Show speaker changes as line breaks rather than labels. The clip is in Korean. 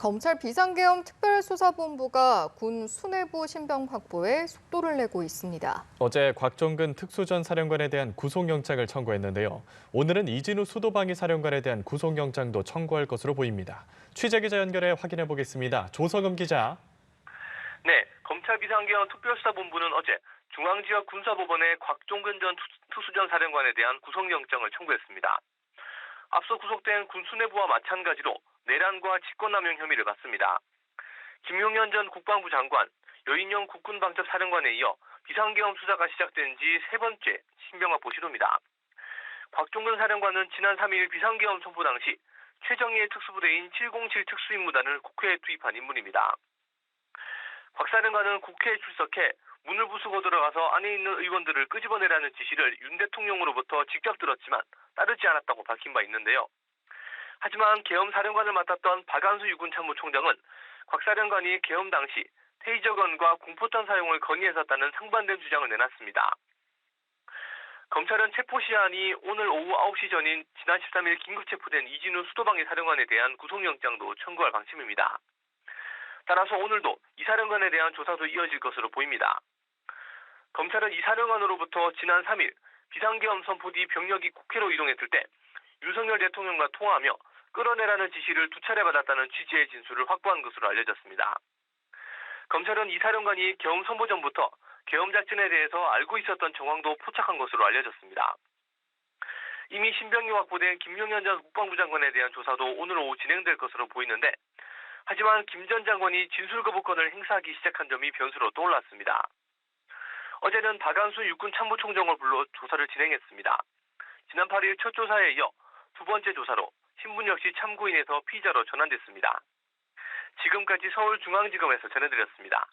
검찰 비상계엄 특별수사본부가 군 수뇌부 신병 확보에 속도를 내고 있습니다.
어제 곽종근 특수전 사령관에 대한 구속영장을 청구했는데요. 오늘은 이진우 수도방위 사령관에 대한 구속영장도 청구할 것으로 보입니다. 취재기자 연결해 확인해 보겠습니다. 조성음 기자.
네, 검찰 비상계엄 특별수사본부는 어제 중앙지역 군사법원에 곽종근 전 특수전 사령관에 대한 구속영장을 청구했습니다. 앞서 구속된 군 수뇌부와 마찬가지로 내란과 직권남용 혐의를 받습니다. 김용현 전 국방부 장관, 여인영 국군방첩사령관에 이어 비상계엄 수사가 시작된 지 세 번째 신병 확보 시도입니다. 곽종근 사령관은 지난 3일 비상계엄 선포 당시 최정예 특수부대인 707 특수임무단을 국회에 투입한 인물입니다. 곽 사령관은 국회에 출석해 문을 부수고 들어가서 안에 있는 의원들을 끄집어내라는 지시를 윤 대통령으로부터 직접 들었지만 따르지 않았다고 밝힌 바 있는데요. 하지만 계엄 사령관을 맡았던 박안수 육군 참모총장은 곽 사령관이 계엄 당시 테이저건과 공포탄 사용을 건의했었다는 상반된 주장을 내놨습니다. 검찰은 체포 시한이 오늘 오후 9시 전인 지난 13일 긴급 체포된 이진우 수도방위 사령관에 대한 구속영장도 청구할 방침입니다. 따라서 오늘도 이 사령관에 대한 조사도 이어질 것으로 보입니다. 검찰은 이 사령관으로부터 지난 3일 비상계엄 선포 뒤 병력이 국회로 이동했을 때 윤석열 대통령과 통화하며 끌어내라는 지시를 두 차례 받았다는 취지의 진술을 확보한 것으로 알려졌습니다. 검찰은 이 사령관이 계엄 선포 전부터 계엄 작전에 대해서 알고 있었던 정황도 포착한 것으로 알려졌습니다. 이미 신병이 확보된 김용현 전 국방부 장관에 대한 조사도 오늘 오후 진행될 것으로 보이는데 하지만 김 전 장관이 진술 거부권을 행사하기 시작한 점이 변수로 떠올랐습니다. 어제는 박안수 육군 참모총장을 불러 조사를 진행했습니다. 지난 8일 첫 조사에 이어 두 번째 조사로 신분 역시 참고인에서 피의자로 전환됐습니다. 지금까지 서울중앙지검에서 전해드렸습니다.